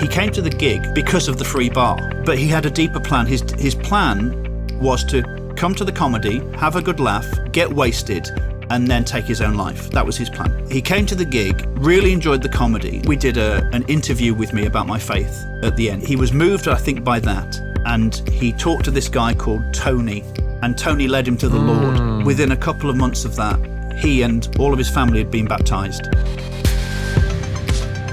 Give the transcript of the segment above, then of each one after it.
He came to the gig because of the free bar, but he had a deeper plan. His plan was to come to the comedy, have a good laugh, get wasted, and then take his own life. That was his plan. He came to the gig, really enjoyed the comedy. We did an interview with me about my faith at the end. He was moved, I think, by that, and he talked to this guy called Tony, and Tony led him to the Lord. Within a couple of months of that, he and all of his family had been baptized.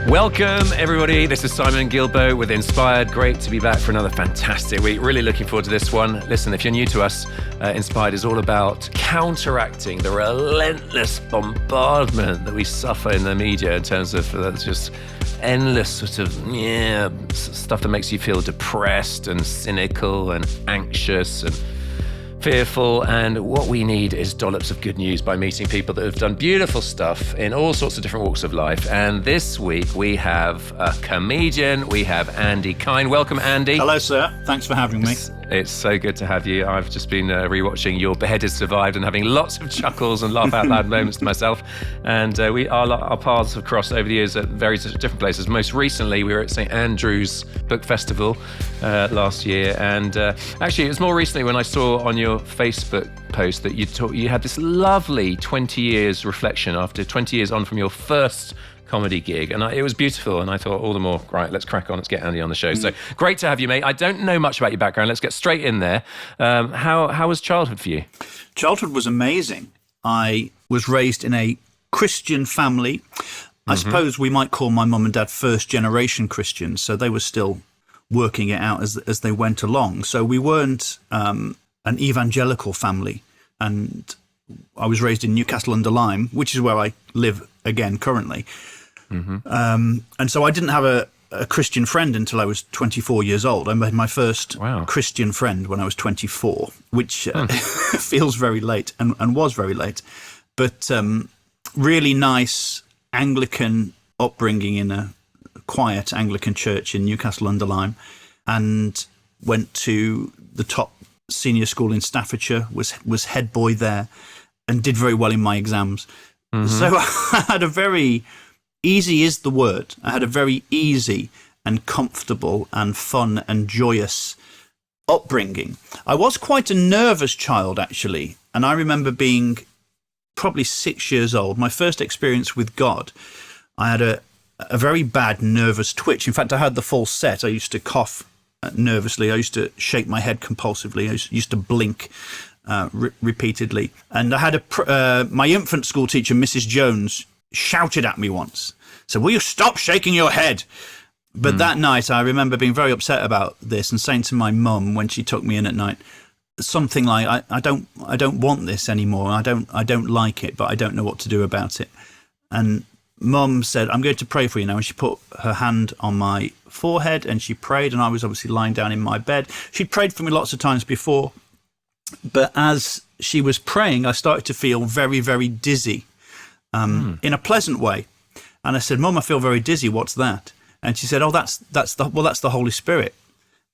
Welcome, everybody. This is Simon Guilbeault with Inspired. Great to be back for another fantastic week. Really looking forward to this one. Listen, if you're new to us, Inspired is all about counteracting the relentless bombardment that we suffer in the media in terms of just endless sort of stuff that makes you feel depressed and cynical and anxious and fearful, and what we need is dollops of good news by meeting people that have done beautiful stuff in all sorts of different walks of life. And this week we have a comedian, we have Andy Kine. Welcome, Andy. Hello, sir. Thanks for having me. It's so good to have you. I've just been rewatching Your Beheaded Survived and having lots of chuckles and laugh out loud moments to myself. And our paths have crossed over the years at various different places. Most recently, we were at St Andrews Book Festival last year. And actually, it was more recently when I saw on your Facebook post that you had this lovely 20 years reflection after 20 years on from your first comedy gig, and it was beautiful, and I thought all the more, right, let's crack on, let's get Andy on the show. So great to have you, mate. I don't know much about your background. Let's get straight in there. How was childhood for you? Childhood was amazing. I was raised in a Christian family. I suppose we might call my mum and dad first generation Christians, so they were still working it out as they went along. So we weren't an evangelical family, and I was raised in Newcastle-under-Lyme, which is where I live again currently. And so I didn't have a Christian friend until I was 24 years old. I made my first Christian friend when I was 24, which feels very late and was very late. But really nice Anglican upbringing in a quiet Anglican church in Newcastle-under-Lyme, and went to the top senior school in Staffordshire, was head boy there, and did very well in my exams. So I had a very easy is the word. I had a very easy and comfortable and fun and joyous upbringing. I was quite a nervous child, actually. And I remember being probably 6 years old, my first experience with God. I had a very bad nervous twitch. In fact, I had the full set. I used to cough nervously. I used to shake my head compulsively. I used to blink repeatedly. And I had my infant school teacher, Mrs. Jones, shouted at me once, said, "Will you stop shaking your head?" But that night, I remember being very upset about this and saying to my mum when she took me in at night, something like, I don't want this anymore. I don't like it, but I don't know what to do about it. And Mum said, "I'm going to pray for you now." And she put her hand on my forehead and she prayed, and I was obviously lying down in my bed. She'd prayed for me lots of times before, but as she was praying, I started to feel very, very dizzy, in a pleasant way. And I said, "Mum, I feel very dizzy. What's that?" And she said, "Oh, that's the Holy Spirit."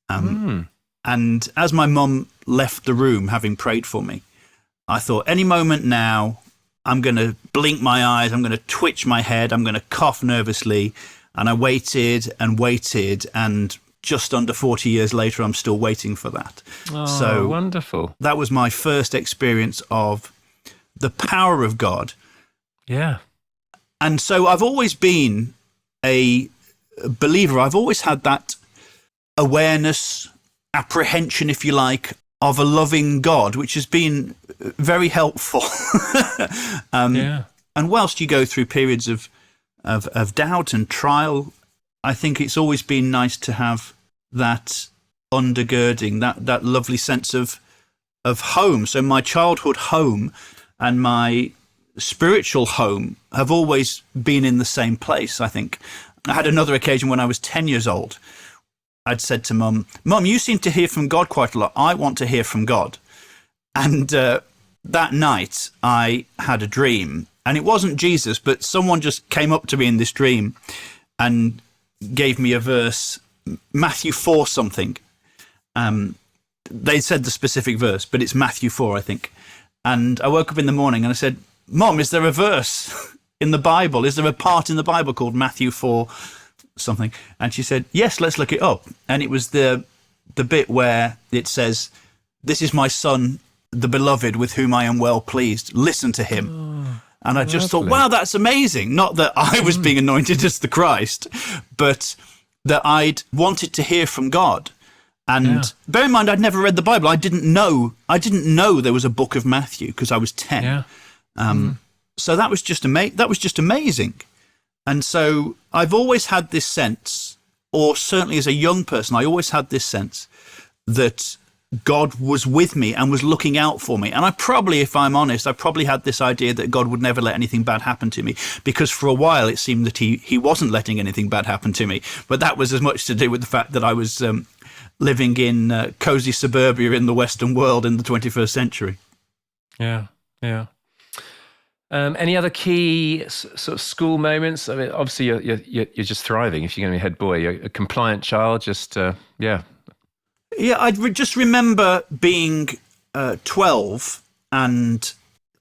And as my mum left the room, having prayed for me, I thought, any moment now, I'm going to blink my eyes, I'm going to twitch my head, I'm going to cough nervously. And I waited and waited, and just under 40 years later, I'm still waiting for that. Oh, so wonderful. That was my first experience of the power of God. Yeah. And so I've always been a believer. I've always had that awareness, apprehension, if you like, of a loving God, which has been very helpful. And whilst you go through periods of doubt and trial, I think it's always been nice to have that undergirding, that lovely sense of home. So my childhood home and my spiritual home have always been in the same place, I think. I had another occasion when I was 10 years old. I'd said to Mum, "You seem to hear from God quite a lot. I want to hear from God." And that night I had a dream, and it wasn't Jesus, but someone just came up to me in this dream and gave me a verse, Matthew 4 something. They said the specific verse, but it's Matthew 4, I think. And I woke up in the morning and I said, "Mom, is there a verse in the Bible? Is there a part in the Bible called Matthew 4 something. And she said, yes, let's look it up. And it was the bit where it says, "This is my son, the beloved, with whom I am well pleased. Listen to him." And I just thought, wow, that's amazing. Not that I was being anointed as the Christ, but that I'd wanted to hear from God. And bear in mind, I'd never read the Bible. I didn't know there was a book of Matthew because I was 10. So that was just amazing. And so I've always had this sense, or certainly as a young person, I always had this sense that God was with me and was looking out for me. And I probably, if I'm honest, I probably had this idea that God would never let anything bad happen to me, because for a while it seemed that he wasn't letting anything bad happen to me. But that was as much to do with the fact that I was living in cozy suburbia in the Western world in the 21st century. Yeah. Any other key sort of school moments? I mean, obviously you're just thriving. If you're going to be head boy, you're a compliant child. Yeah, I just remember being 12 and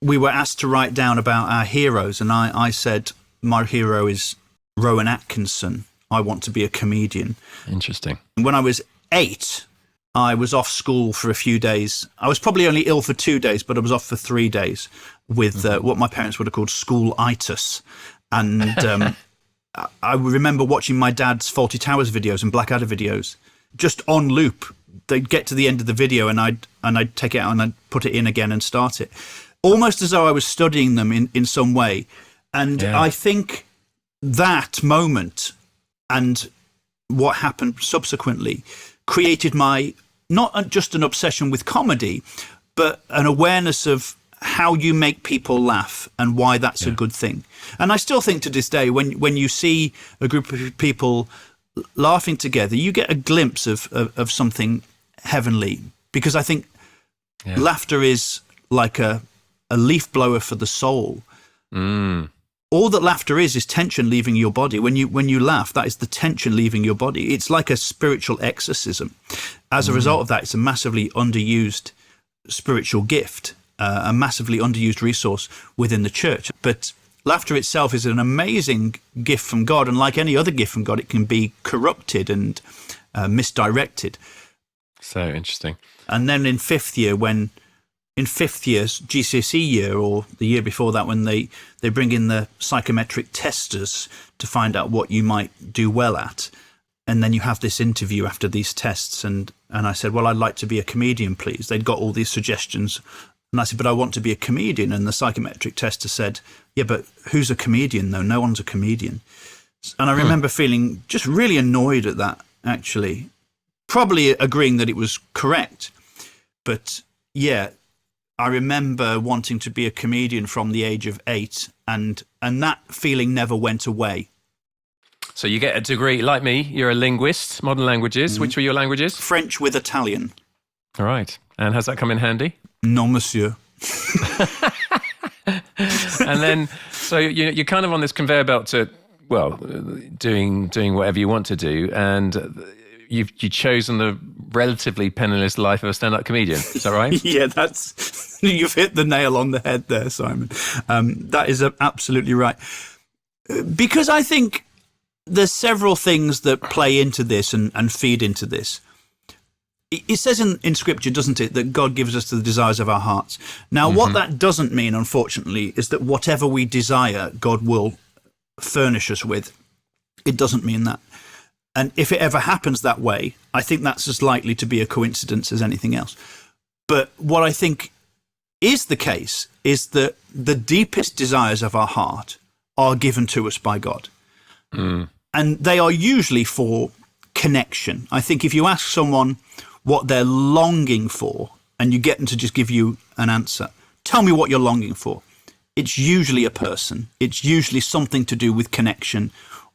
we were asked to write down about our heroes. And I said, my hero is Rowan Atkinson. I want to be a comedian. Interesting. When I was 8, I was off school for a few days. I was probably only ill for 2 days, but I was off for 3 days with what my parents would have called school-itis. And I remember watching my dad's Fawlty Towers videos and Blackadder videos just on loop. They'd get to the end of the video and I'd take it out and I'd put it in again and start it, almost as though I was studying them in some way. And I think that moment and what happened subsequently created my, not just an obsession with comedy, but an awareness of how you make people laugh and why that's a good thing. And I still think to this day, when you see a group of people laughing together, you get a glimpse of something heavenly, because I think laughter is like a leaf blower for the soul. All that laughter is tension leaving your body. When you laugh, that is the tension leaving your body. It's like a spiritual exorcism. As a result of that, it's a massively underused spiritual gift, a massively underused resource within the church. But laughter itself is an amazing gift from God, and like any other gift from God, it can be corrupted and misdirected. So interesting. And then in fifth year's GCSE year, or the year before that, when they bring in the psychometric testers to find out what you might do well at, and then you have this interview after these tests, and I said, well, I'd like to be a comedian, please. They'd got all these suggestions. And I said, but I want to be a comedian. And the psychometric tester said, yeah, but who's a comedian, though? No one's a comedian. And I remember feeling just really annoyed at that, actually. Probably agreeing that it was correct. But, yeah, I remember wanting to be a comedian from the age of 8, and that feeling never went away. So you get a degree, like me, you're a linguist, modern languages. Which were your languages? French with Italian. All right. And has that come in handy? Non, monsieur. And then, so you're kind of on this conveyor belt to, well, doing whatever you want to do, and you've chosen the relatively penniless life of a stand-up comedian. Is that right? Yeah, you've hit the nail on the head there, Simon. That is absolutely right. Because I think there's several things that play into this and feed into this. It says in Scripture, doesn't it, that God gives us the desires of our hearts. Now, what that doesn't mean, unfortunately, is that whatever we desire, God will furnish us with. It doesn't mean that. And if it ever happens that way, I think that's as likely to be a coincidence as anything else. But what I think is the case is that the deepest desires of our heart are given to us by God. And they are usually for connection. I think if you ask someone what they're longing for, and you get them to just give you an answer, tell me what you're longing for. It's usually a person. It's usually something to do with connection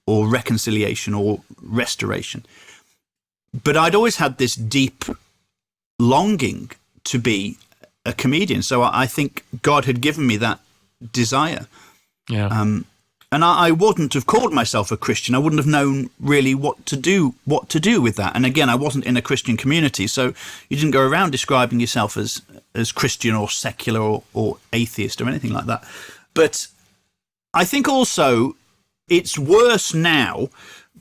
or reconciliation or restoration. But I'd always had this deep longing to be a comedian. So I think God had given me that desire. Yeah. And I wouldn't have called myself a Christian. I wouldn't have known really what to do with that. And again, I wasn't in a Christian community, so you didn't go around describing yourself as Christian or secular or atheist or anything like that. But I think also it's worse now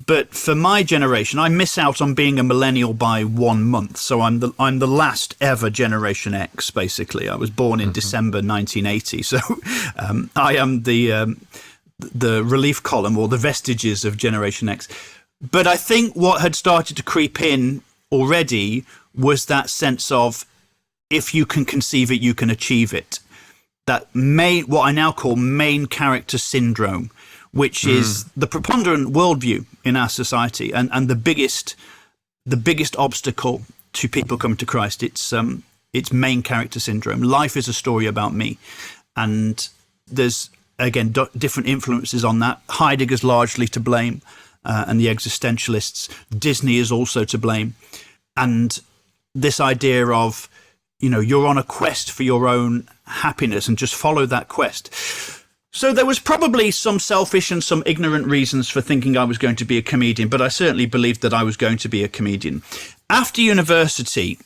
But for my generation, I miss out on being a millennial by 1 month. So I'm the last ever Generation X, basically. I was born in December 1980. So I am the relief column or the vestiges of Generation X. But I think what had started to creep in already was that sense of, if you can conceive it, you can achieve it. That what I now call main character syndrome, which is the preponderant worldview in our society and the biggest obstacle to people coming to Christ. It's main character syndrome. Life is a story about me. And there's, again, different influences on that. Heidegger's largely to blame, and the existentialists. Disney is also to blame. And this idea of, you're on a quest for your own happiness and just follow that quest. So there was probably some selfish and some ignorant reasons for thinking I was going to be a comedian, but I certainly believed that I was going to be a comedian. After university,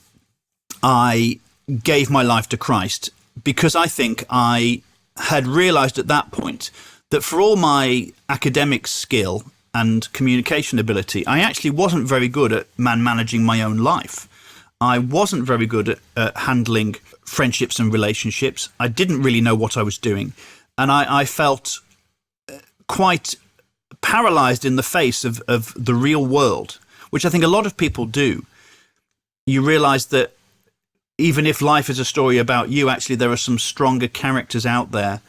I gave my life to Christ because I think I had realized at that point that for all my academic skill and communication ability, I actually wasn't very good at managing my own life. I wasn't very good at handling friendships and relationships. I didn't really know what I was doing. And I felt quite paralyzed in the face of the real world, which I think a lot of people do. You realize that even if life is a story about you, actually there are some stronger characters out there,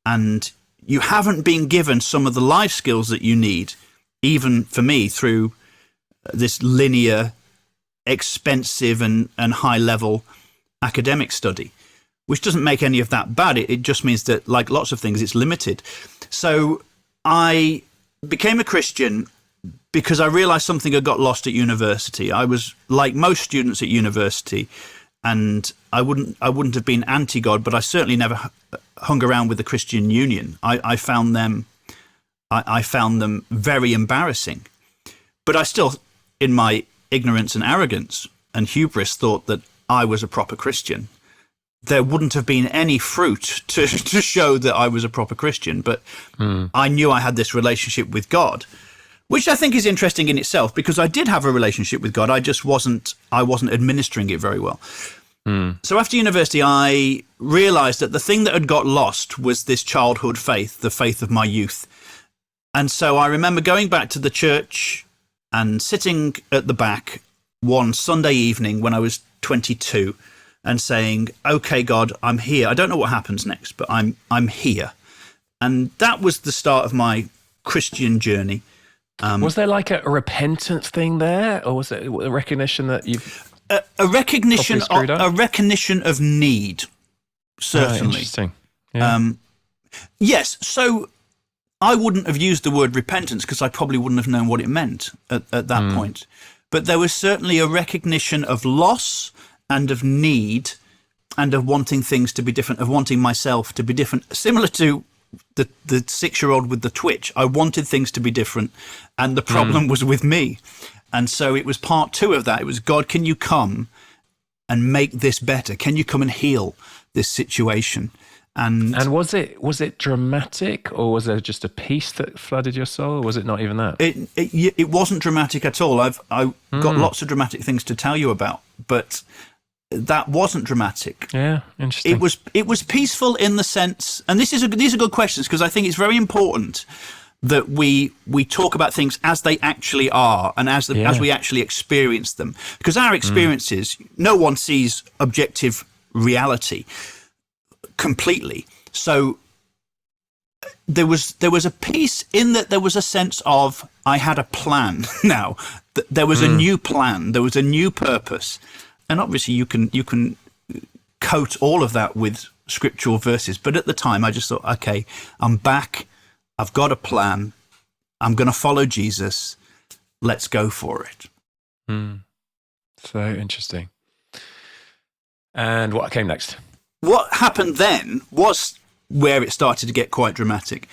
and you haven't been given some of the life skills that you need, even for me, through this linear, expensive and high-level academic study, which doesn't make any of that bad. It just means that, like lots of things, it's limited. So I became a Christian because I realized something had got lost at university. I was like most students at university, and I wouldn't have been anti-God, but I certainly never hung around with the Christian Union. I found them very embarrassing. But I still, in my ignorance and arrogance and hubris, thought that I was a proper Christian. There wouldn't have been any fruit to show that I was a proper Christian, but I knew I had this relationship with God, which I think is interesting in itself, because I did have a relationship with God. I wasn't administering it very well. So after university, I realized that the thing that had got lost was this childhood faith, the faith of my youth. And so I remember going back to the church and sitting at the back one Sunday evening when I was 22 and saying, okay, God, I'm here. I don't know what happens next, but I'm here. And that was the start of my Christian journey. Was there like a repentance thing there, or was it a recognition that you've a recognition of need? Certainly. Interesting. Yeah. Yes. So I wouldn't have used the word repentance because I probably wouldn't have known what it meant at that point. But there was certainly a recognition of loss and of need and of wanting things to be different, of wanting myself to be different, similar to the 6-year-old with the twitch. I wanted things to be different, and the problem was with me. And so it was part 2 of that. It was, God, can you come and make this better? Can you come and heal this situation? And was it dramatic, or was there just a peace that flooded your soul, or was it not even that? It wasn't dramatic at all. I've got lots of dramatic things to tell you about, but that wasn't dramatic. Yeah, interesting. It was peaceful in the sense, and these are good questions, because I think it's very important that we talk about things as they actually are and as we actually experience them, because our experiences, no one sees objective reality completely. So there was a peace in that there was a sense of, I had a plan now. There was a new plan, there was a new purpose. And obviously you can coat all of that with scriptural verses, but at the time I just thought, okay, I'm back, I've got a plan, I'm going to follow Jesus, let's go for it. So interesting. And what came next? What happened then was where it started to get quite dramatic,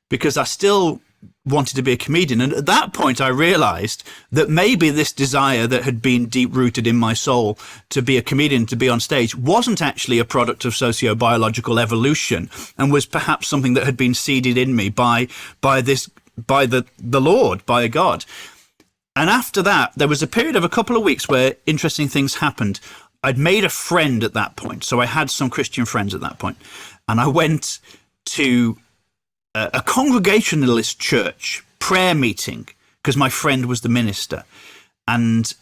because I still wanted to be a comedian. And at that point, I realized that maybe this desire that had been deep rooted in my soul to be a comedian, to be on stage, wasn't actually a product of sociobiological evolution, and was perhaps something that had been seeded in me by this by the Lord, by a God. And after that, there was a period of a couple of weeks where interesting things happened. I'd made a friend at that point. So I had some Christian friends at that point. And I went to a Congregationalist church prayer meeting because my friend was the minister. And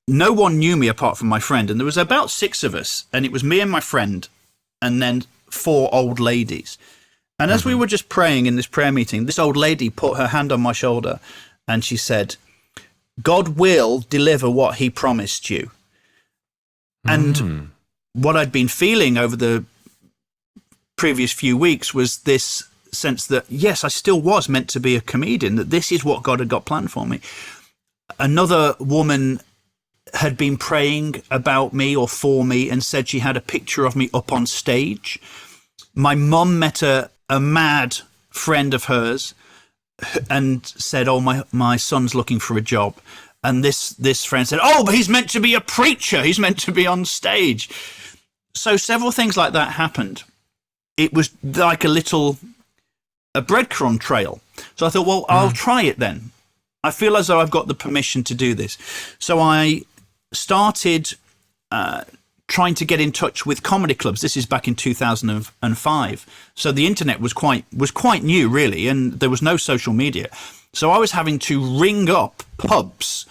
no one knew me apart from my friend. And there was about 6 of us. And it was me and my friend and then 4 old ladies. And as we were just praying in this prayer meeting, this old lady put her hand on my shoulder and she said, God will deliver what he promised you. And what I'd been feeling over the previous few weeks was this sense that, yes, I still was meant to be a comedian, that this is what God had got planned for me. Another woman had been praying about me or for me and said she had a picture of me up on stage. My mum met a mad friend of hers and said, oh, my son's looking for a job. And this friend said, oh, but he's meant to be a preacher. He's meant to be on stage. So several things like that happened. It was like a breadcrumb trail. So I thought, well, I'll try it then. I feel as though I've got the permission to do this. So I started trying to get in touch with comedy clubs. This is back in 2005. So the internet was quite new, really, and there was no social media. So I was having to ring up pubs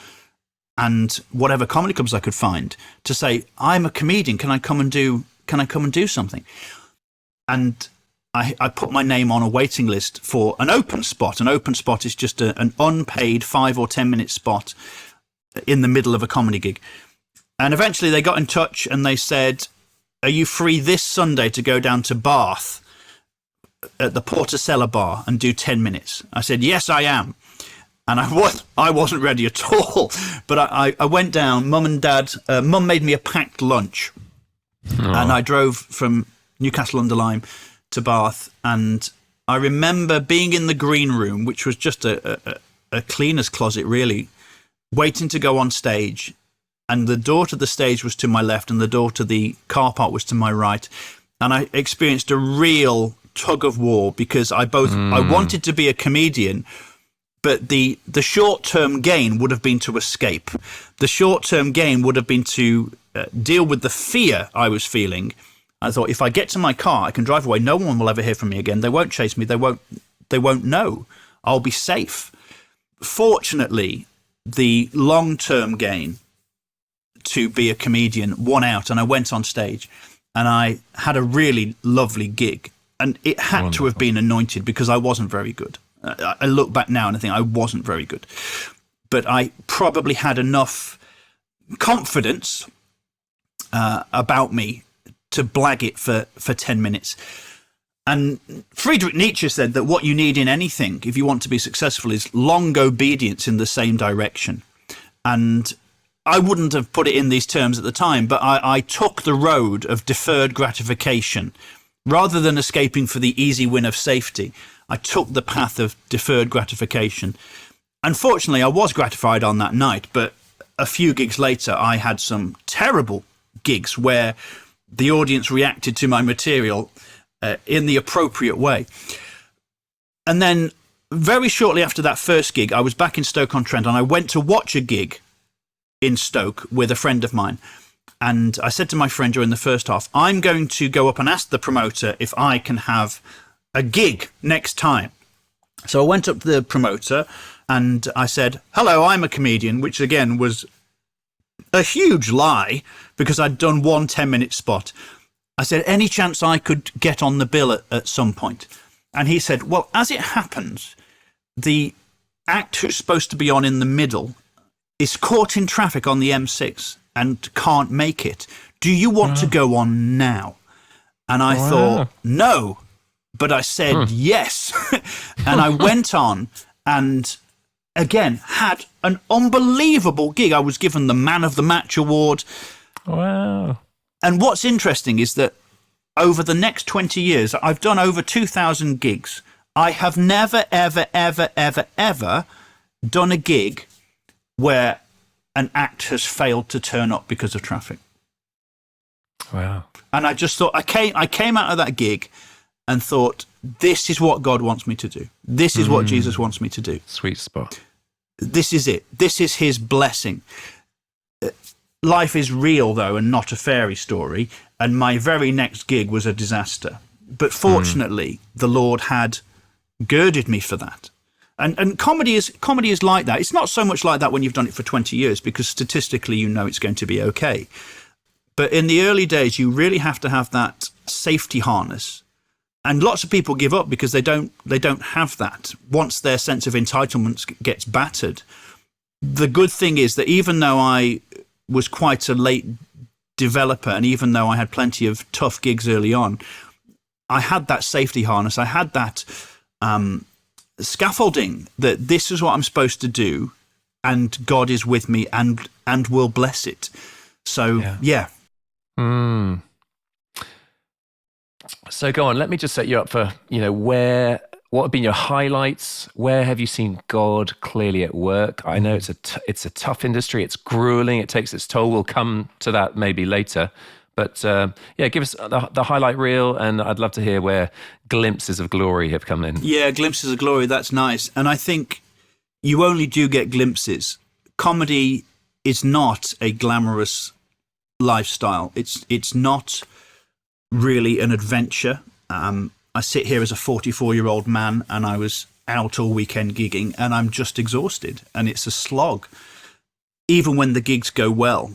and whatever comedy clubs I could find to say, I'm a comedian. Can I come and do something? And I put my name on a waiting list for an open spot. An open spot is just an unpaid 5 or 10 minute spot in the middle of a comedy gig. And eventually they got in touch and they said, are you free this Sunday to go down to Bath at the Porticella bar and do 10 minutes? I said, yes, I am. And I wasn't ready at all. But I went down. Mum and Dad, Mum made me a packed lunch. And I drove from Newcastle under Lyme to Bath. And I remember being in the green room, which was just a cleaner's closet, really, waiting to go on stage. And the door to the stage was to my left and the door to the car park was to my right. And I experienced a real tug of war because I wanted to be a comedian, but the short-term gain would have been to escape. The short-term gain would have been to deal with the fear I was feeling. I thought, if I get to my car, I can drive away. No one will ever hear from me again. They won't chase me. They won't know. I'll be safe. Fortunately, the long-term gain to be a comedian won out, and I went on stage and I had a really lovely gig. And it had to have been anointed because I wasn't very good. I look back now and I think I wasn't very good. But I probably had enough confidence about me to blag it for 10 minutes. And Friedrich Nietzsche said that what you need in anything, if you want to be successful, is long obedience in the same direction. And I wouldn't have put it in these terms at the time, but I took the road of deferred gratification. Rather than escaping for the easy win of safety, I took the path of deferred gratification. Unfortunately, I was gratified on that night, but a few gigs later, I had some terrible gigs where the audience reacted to my material in the appropriate way. And then very shortly after that first gig, I was back in Stoke-on-Trent and I went to watch a gig in Stoke with a friend of mine. And I said to my friend during the first half, I'm going to go up and ask the promoter if I can have a gig next time. So I went up to the promoter and I said, hello, I'm a comedian, which again was a huge lie because I'd done one 10-minute spot. I said, any chance I could get on the bill at some point? And he said, well, as it happens, the act who's supposed to be on in the middle is caught in traffic on the M6 and can't make it. Do you want to go on now? And I thought, no, but I said yes. And I went on and again had an unbelievable gig. I was given the Man of the Match award. Wow. And what's interesting is that over the next 20 years, I've done over 2,000 gigs. I have never, ever, ever, ever, ever done a gig where an act has failed to turn up because of traffic. Wow. And I just thought, I came out of that gig and thought, this is what God wants me to do. This is what Jesus wants me to do. Sweet spot. This is it. This is his blessing. Life is real, though, and not a fairy story. And my very next gig was a disaster. But fortunately, the Lord had girded me for that. And comedy is like that. It's not so much like that when you've done it for 20 years, because statistically, you know it's going to be okay. But in the early days, you really have to have that safety harness. And lots of people give up because they don't have that. Once their sense of entitlement gets battered. The good thing is that even though I was quite a late developer, and even though I had plenty of tough gigs early on, I had that safety harness. I had that scaffolding that this is what I'm supposed to do, and God is with me and will bless it. So yeah. So go on, let me just set you up for, what have been your highlights? Where have you seen God clearly at work? I know it's a tough industry. It's grueling. It takes its toll. We'll come to that maybe later. But give us the highlight reel, and I'd love to hear where glimpses of glory have come in. Yeah, glimpses of glory, that's nice. And I think you only do get glimpses. Comedy is not a glamorous lifestyle. It's not really an adventure. I sit here as a 44-year-old man, and I was out all weekend gigging, and I'm just exhausted, and it's a slog. Even when the gigs go well,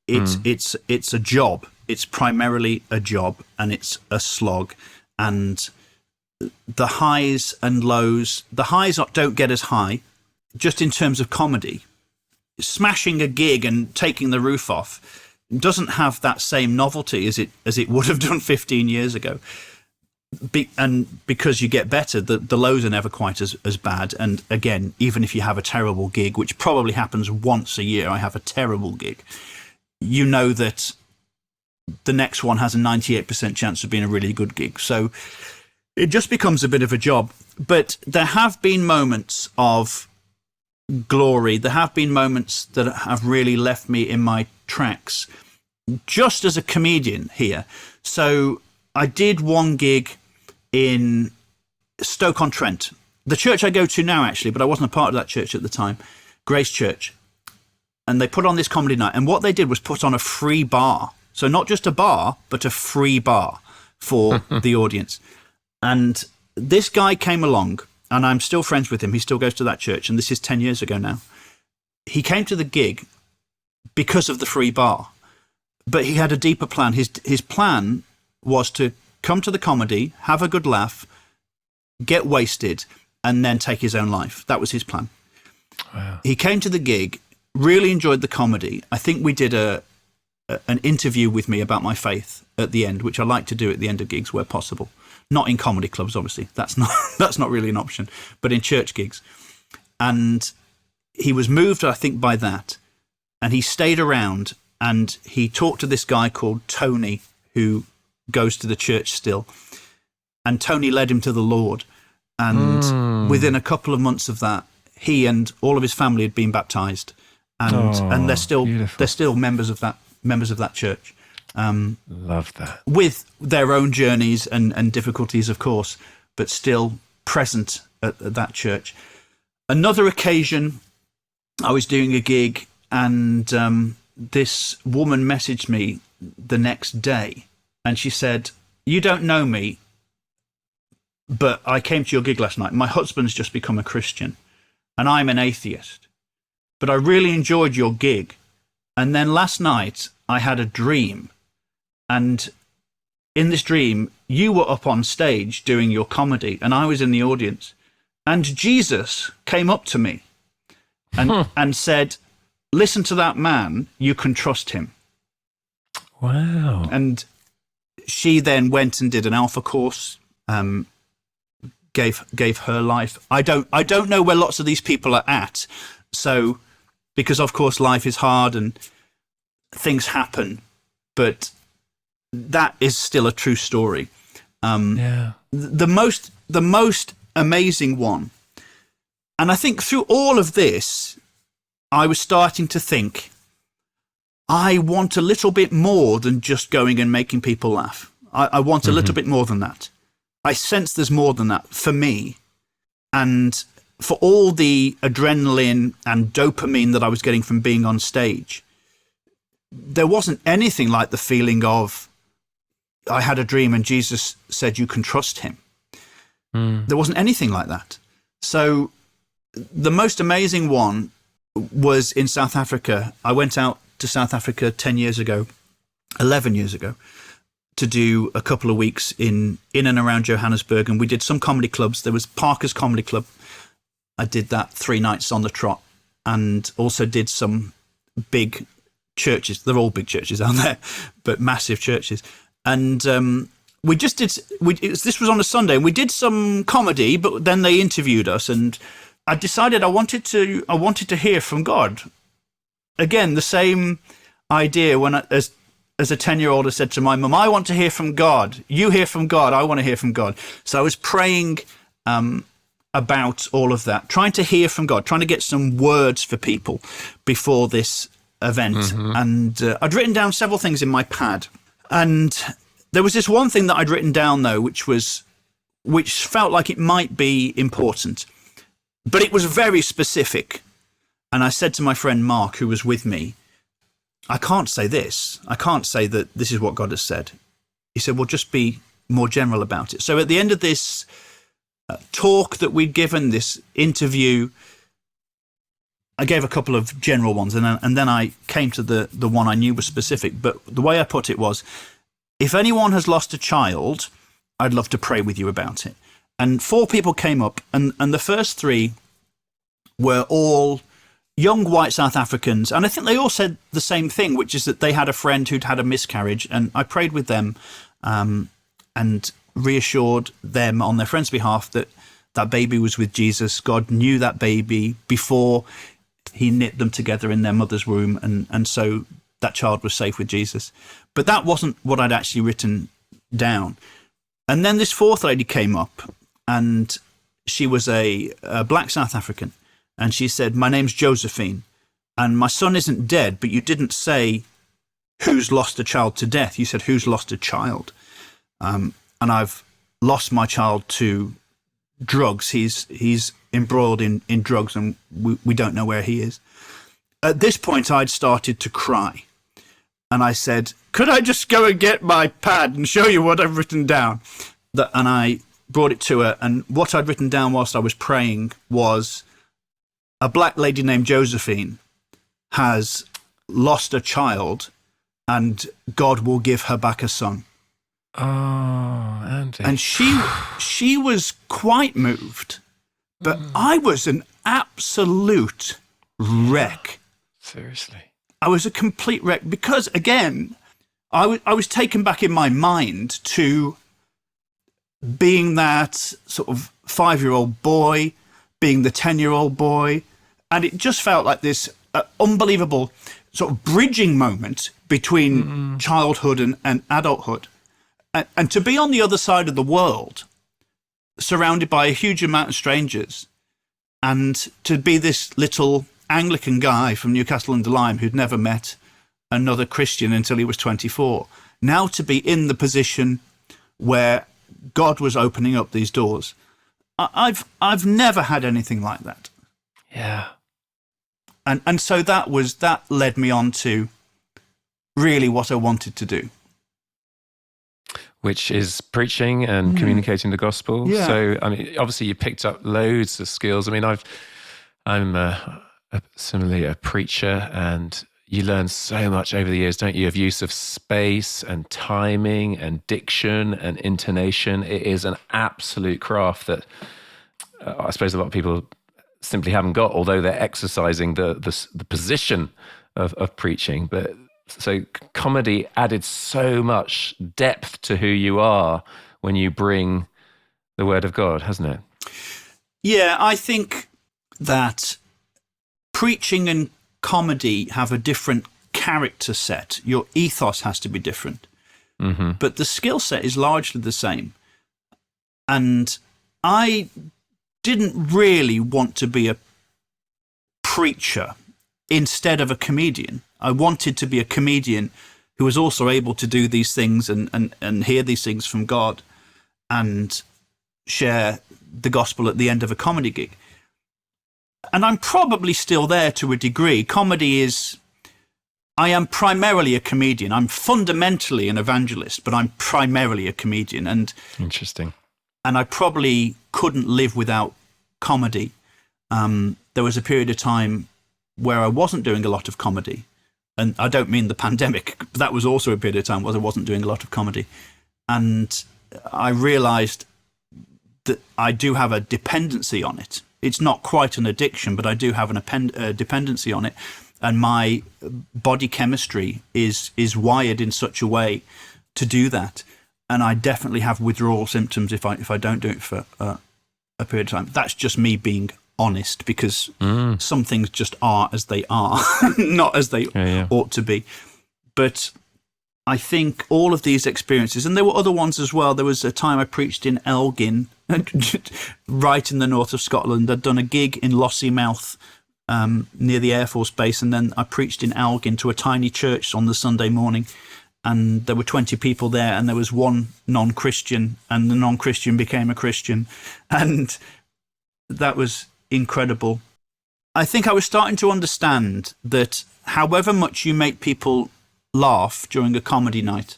it's a job. It's primarily a job, and it's a slog. And the highs and lows, the highs don't get as high, just in terms of comedy. Smashing a gig and taking the roof off doesn't have that same novelty as it would have done 15 years ago. And because you get better, the lows are never quite as bad. And again, even if you have a terrible gig, which probably happens once a year, I have a terrible gig, you know that the next one has a 98% chance of being a really good gig. So it just becomes a bit of a job. But there have been moments of glory. There have been moments that have really left me in my tracks, just as a comedian here. So I did one gig in Stoke-on-Trent, the church I go to now, actually, but I wasn't a part of that church at the time, Grace Church. And they put on this comedy night. And what they did was put on a free bar. So not just a bar, but a free bar for the audience. And this guy came along, and I'm still friends with him. He still goes to that church, and this is 10 years ago now. He came to the gig because of the free bar, but he had a deeper plan. His plan was to come to the comedy, have a good laugh, get wasted, and then take his own life. That was his plan. Wow. He came to the gig, really enjoyed the comedy. I think we did an interview with me about my faith at the end, which I like to do at the end of gigs where possible. Not in comedy clubs, obviously. That's not really an option, but in church gigs. And he was moved, I think, by that. And he stayed around, and he talked to this guy called Tony, who goes to the church still. And Tony led him to the Lord. And within a couple of months of that, he and all of his family had been baptized. And they're still members of that church. Love that. With their own journeys and difficulties, of course, but still present at that church. Another occasion, I was doing a gig, and this woman messaged me the next day, and she said, "You don't know me, but I came to your gig last night. My husband's just become a Christian, and I'm an atheist, but I really enjoyed your gig. And then last night, I had a dream. And in this dream, you were up on stage doing your comedy, and I was in the audience. And Jesus came up to me and said, 'Listen to that man, you can trust him.'" Wow. And she then went and did an Alpha course, gave her life. I don't know where lots of these people are at. So, because of course life is hard and things happen, but that is still a true story. The most amazing one, and I think through all of this, I was starting to think, I want a little bit more than just going and making people laugh. I want a little bit more than that. I sense there's more than that for me. And for all the adrenaline and dopamine that I was getting from being on stage, there wasn't anything like the feeling of, I had a dream and Jesus said you can trust him. There wasn't anything like that. So the most amazing one was in South Africa. I went out to South Africa 11 years ago, to do a couple of weeks in and around Johannesburg. And we did some comedy clubs. There was Parker's Comedy Club. I did that 3 nights on the trot, and also did some big churches. They're all big churches out there, but massive churches. And we just did, this was on a Sunday, and we did some comedy, but then they interviewed us, and I decided I wanted to hear from God. Again, the same idea when as a 10-year-old I said to my mum, I want to hear from God. You hear from God. I want to hear from God. So I was praying about all of that, trying to hear from God, trying to get some words for people before this event. And I'd written down several things in my pad. And there was this one thing that I'd written down, though, which felt like it might be important, but it was very specific. And I said to my friend Mark, who was with me, I can't say this. I can't say that this is what God has said. He said, well, just be more general about it. So at the end of this talk that we'd given, this interview, I gave a couple of general ones, and then I came to the one I knew was specific. But the way I put it was, if anyone has lost a child, I'd love to pray with you about it. And 4 people came up, and the first 3 were all young white South Africans. And I think they all said the same thing, which is that they had a friend who'd had a miscarriage. And I prayed with them and reassured them on their friend's behalf that that baby was with Jesus. God knew that baby before he knit them together in their mother's womb. And so that child was safe with Jesus. But that wasn't what I'd actually written down. And then this 4th lady came up, and she was a black South African. And she said, my name's Josephine, and my son isn't dead, but you didn't say who's lost a child to death. You said who's lost a child. And I've lost my child to drugs. He's embroiled in drugs, and we don't know where he is. At this point, I'd started to cry. And I said, could I just go and get my pad and show you what I've written down? And I brought it to her. And what I'd written down whilst I was praying was, a black lady named Josephine has lost a child, and God will give her back a son. Oh, Andy. And she was quite moved, but I was an absolute wreck. Seriously. I was a complete wreck because, again, I was taken back in my mind to being that sort of 5-year-old boy, being the 10-year-old boy. And it just felt like this unbelievable sort of bridging moment between childhood and adulthood. And to be on the other side of the world, surrounded by a huge amount of strangers, and to be this little Anglican guy from Newcastle-under-Lyme who'd never met another Christian until he was 24, now to be in the position where God was opening up these doors. I've never had anything like that. Yeah. And so that led me on to really what I wanted to do, which is preaching and communicating the gospel. Yeah. So, I mean, obviously you picked up loads of skills. I mean, I'm similarly a preacher, and you learn so much over the years, don't you, of use of space and timing and diction and intonation. It is an absolute craft that I suppose a lot of people simply haven't got, although they're exercising the position of preaching. But so comedy added so much depth to who you are when you bring the word of God, hasn't it? Yeah, I think that preaching and comedy have a different character set. Your ethos has to be different. But the skill set is largely the same. And I didn't really want to be a preacher instead of a comedian. I wanted to be a comedian who was also able to do these things and hear these things from God. And share the gospel at the end of a comedy gig. And I'm probably still there to a degree. I am primarily a comedian. I'm fundamentally an evangelist, but I'm primarily a comedian. And interesting. And I probably couldn't live without comedy. There was a period of time where I wasn't doing a lot of comedy. And I don't mean the pandemic, but that was also a period of time where I wasn't doing a lot of comedy. And I realized that I do have a dependency on it. It's not quite an addiction, but I do have a dependency on it. And my body chemistry is wired in such a way to do that. And I definitely have withdrawal symptoms if I don't do it for a period of time. That's just me being honest, because some things just are as they are, not as they ought to be. But I think all of these experiences, and there were other ones as well. There was a time I preached in Elgin, right in the north of Scotland. I'd done a gig in Lossiemouth, near the Air Force Base, and then I preached in Elgin to a tiny church on the Sunday morning, and there were 20 people there, and there was one non-Christian, and the non-Christian became a Christian, and that was incredible. I think I was starting to understand that however much you make people laugh during a comedy night,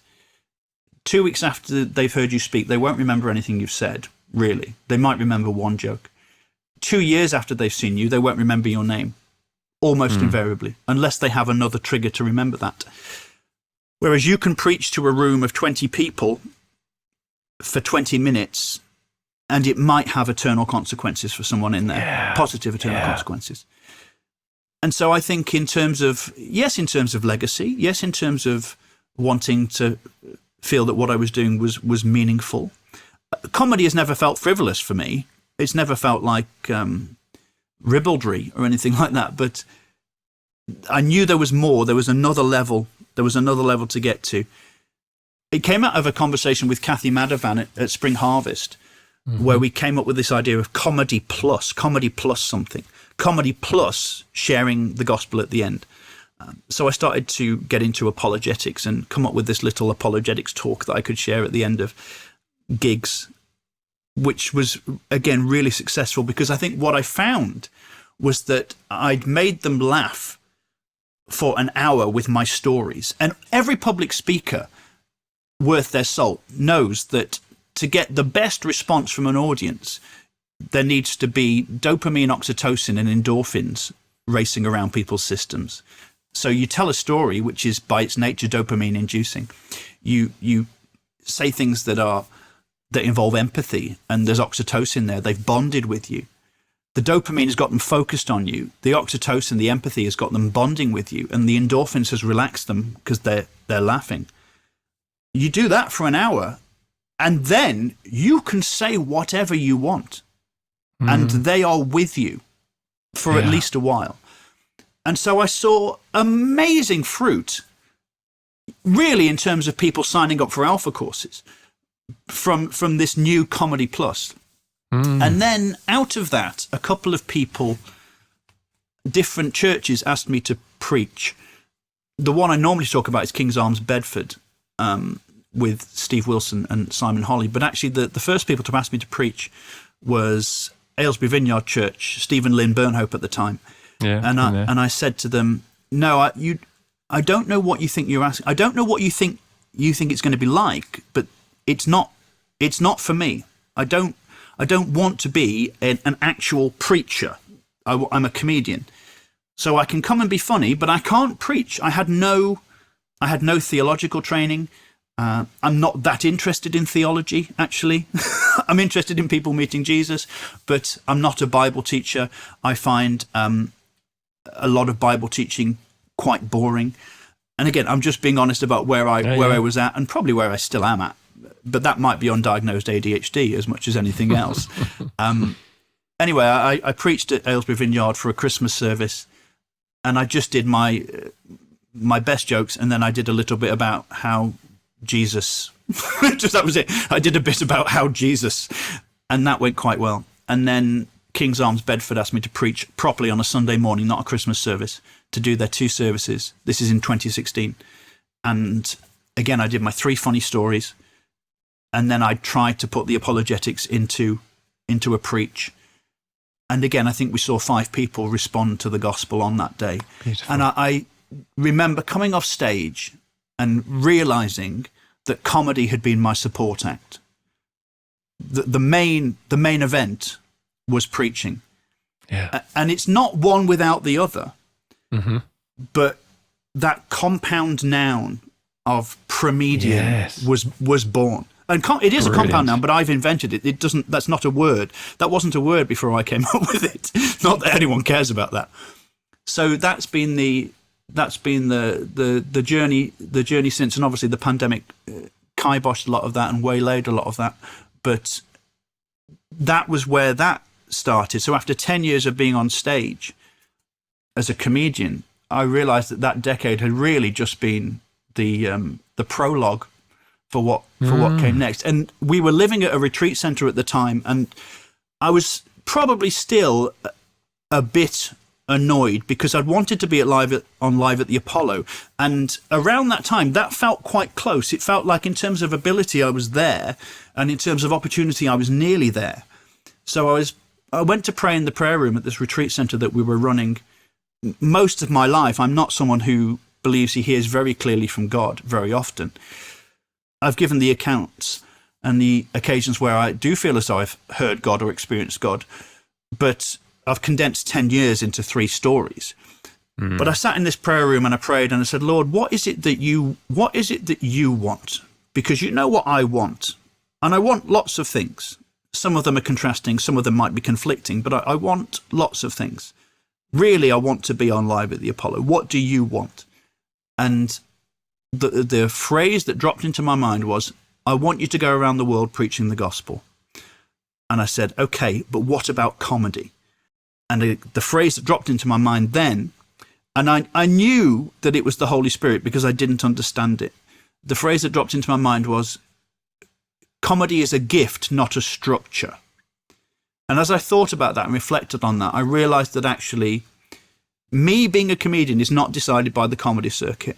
2 weeks after they've heard you speak, they won't remember anything you've said, really. They might remember one joke. 2 years after they've seen you, they won't remember your name, almost invariably, unless they have another trigger to remember that. Whereas you can preach to a room of 20 people for 20 minutes, and it might have eternal consequences for someone in there, positive eternal consequences. And so I think in terms of legacy, yes, in terms of wanting to feel that what I was doing was meaningful. Comedy has never felt frivolous for me. It's never felt like ribaldry or anything like that. But I knew there was more. There was another level. There was another level to get to. It came out of a conversation with Kathy Madavan at Spring Harvest, where we came up with this idea of comedy plus something. Comedy plus sharing the gospel at the end. So I started to get into apologetics and come up with this little apologetics talk that I could share at the end of gigs, which was, again, really successful, because I think what I found was that I'd made them laugh for an hour with my stories. And every public speaker worth their salt knows that to get the best response from an audience, there needs to be dopamine, oxytocin, and endorphins racing around people's systems. So you tell a story which is by its nature dopamine inducing. You say things that involve empathy, and there's oxytocin there. They've bonded with you. The dopamine has got them focused on you. The oxytocin, the empathy, has got them bonding with you, and the endorphins has relaxed them because they're laughing. You do that for an hour, and then you can say whatever you want, and they are with you for at least a while. And so I saw amazing fruit, really, in terms of people signing up for Alpha courses from this new Comedy Plus. And then out of that, a couple of people, different churches, asked me to preach. The one I normally talk about is King's Arms, Bedford, with Steve Wilson and Simon Holly. But actually, the first people to ask me to preach was Aylesbury Vineyard Church, Stephen Lynn Burnhope at the time. And I said to them, no, I don't know what you think you're asking. I don't know what you think it's going to be like, but it's not for me. I don't want to be an actual preacher. I'm a comedian. So I can come and be funny, but I can't preach. I had no theological training. I'm not that interested in theology, actually. I'm interested in people meeting Jesus, but I'm not a Bible teacher. I find a lot of Bible teaching quite boring. And again, I'm just being honest about where I was at, and probably where I still am at. But that might be undiagnosed ADHD as much as anything else. Anyway, I preached at Aylesbury Vineyard for a Christmas service, and I just did my best jokes, and then I did a little bit about how Jesus, just that was it. I did a bit about how Jesus, and that went quite well. And then King's Arms Bedford asked me to preach properly on a Sunday morning, not a Christmas service, to do their 2 services. This is in 2016. And again, I did my 3 funny stories. And then I tried to put the apologetics into a preach. And again, I think we saw 5 people respond to the gospel on that day. Beautiful. And I remember coming off stage and realizing that comedy had been my support act. The main event was preaching. Yeah. And it's not one without the other, but that compound noun of premedium was born. And it is a compound noun, but I've invented it. It doesn't. That's not a word. That wasn't a word before I came up with it. Not that anyone cares about that. So that's been the journey since, and obviously the pandemic kiboshed a lot of that and waylaid a lot of that. But that was where that started. So after 10 years of being on stage as a comedian, I realized that decade had really just been the prologue for what came next. And we were living at a retreat center at the time, and I was probably still a bit annoyed because I'd wanted to be live at the Apollo, and around that time that felt quite close. It felt like in terms of ability I was there, and in terms of opportunity I was nearly there. So I went to pray in the prayer room at this retreat center that we were running. Most of my life, I'm not someone who believes he hears very clearly from God very often. I've given the accounts and the occasions where I do feel as though I've heard God or experienced God, but I've condensed 10 years into 3 stories. But I sat in this prayer room and I prayed and I said, Lord, what is it that you want? Because you know what I want. And I want lots of things. Some of them are contrasting, some of them might be conflicting, but I want lots of things. Really, I want to be on live at the Apollo. What do you want? And the phrase that dropped into my mind was, I want you to go around the world preaching the gospel. And I said, okay, but what about comedy? And the phrase that dropped into my mind then, and I knew that it was the Holy Spirit because I didn't understand it. The phrase that dropped into my mind was, comedy is a gift, not a structure. And as I thought about that and reflected on that, I realized that actually me being a comedian is not decided by the comedy circuit.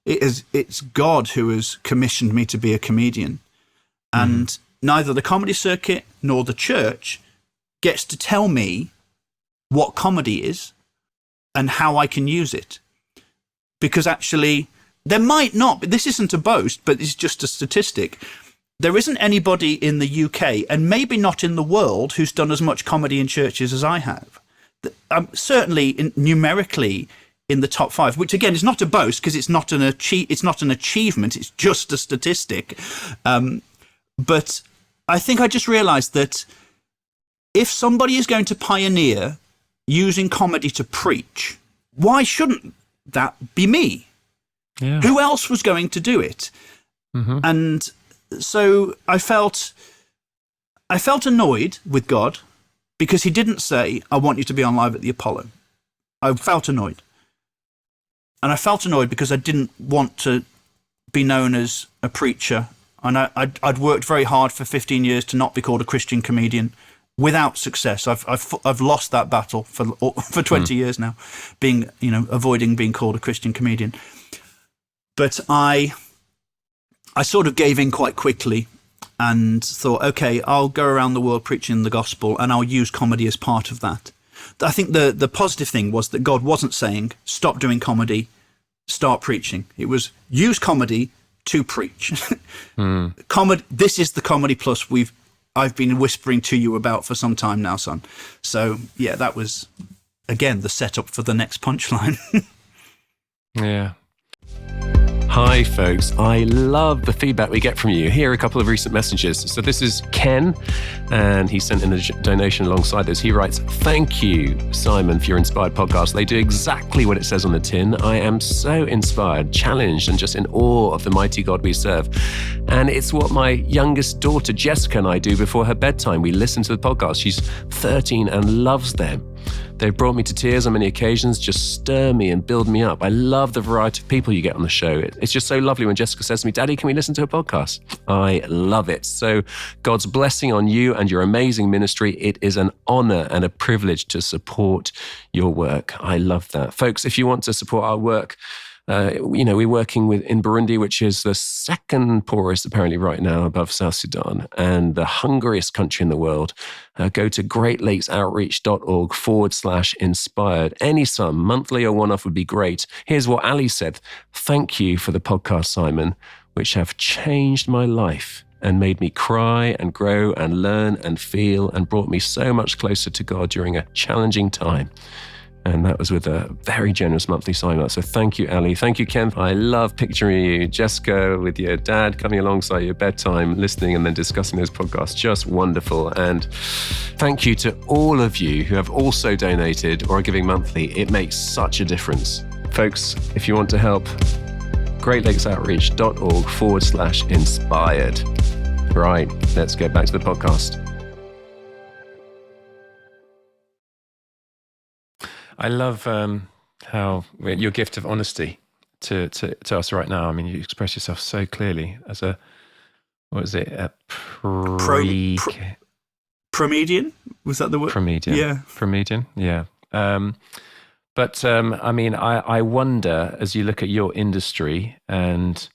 It's God who has commissioned me to be a comedian. And neither the comedy circuit nor the church gets to tell me what comedy is and how I can use it. Because actually, there might not be, this isn't a boast, but it's just a statistic. There isn't anybody in the UK, and maybe not in the world, who's done as much comedy in churches as I have. I'm certainly numerically in the top 5, which again is not a boast because it's not an achievement, it's just a statistic. But I think I just realized that if somebody is going to pioneer using comedy to preach, why shouldn't that be me? Yeah. Who else was going to do it? And so I felt annoyed with God because he didn't say, I want you to be on live at the Apollo. I felt annoyed. And I felt annoyed because I didn't want to be known as a preacher. And I'd worked very hard for 15 years to not be called a Christian comedian without success. I've lost that battle for 20 years now, avoiding being called a Christian comedian. But I sort of gave in quite quickly and thought, okay, I'll go around the world preaching the gospel and I'll use comedy as part of that. I think the positive thing was that God wasn't saying, stop doing comedy, start preaching. It was use comedy to preach. Comedy. This is the Comedy Plus I've been whispering to you about for some time now, son. So yeah, that was, again, the setup for the next punchline. Yeah. Hi, folks. I love the feedback we get from you. Here are a couple of recent messages. So this is Ken, and he sent in a donation alongside this. He writes, thank you, Simon, for your Inspired podcast. They do exactly what it says on the tin. I am so inspired, challenged, and just in awe of the mighty God we serve. And it's what my youngest daughter, Jessica, and I do before her bedtime. We listen to the podcast. She's 13 and loves them. They've brought me to tears on many occasions, just stir me and build me up. I love the variety of people you get on the show. It's just so lovely when Jessica says to me, Daddy, can we listen to a podcast? I love it. So God's blessing on you and your amazing ministry. It is an honor and a privilege to support your work. I love that. Folks, if you want to support our work, We're working in Burundi, which is the second poorest apparently right now above South Sudan and the hungriest country in the world. Go to greatlakesoutreach.org/inspired. Any sum, monthly or one-off, would be great. Here's what Ali said. Thank you for the podcast, Simon, which have changed my life and made me cry and grow and learn and feel and brought me so much closer to God during a challenging time. And that was with a very generous monthly sign-up. So thank you, Ali. Thank you, Ken. I love picturing you, Jessica, with your dad coming alongside your bedtime, listening and then discussing those podcasts. Just wonderful. And thank you to all of you who have also donated or are giving monthly. It makes such a difference. Folks, if you want to help, greatlakesoutreach.org/inspired. Right, let's get back to the podcast. I love how your gift of honesty to us right now. I mean, you express yourself so clearly as a, what was it? A Promedian? Was that the word? Promedian. Yeah. Promedian, yeah. But I mean, I wonder, as you look at your industry and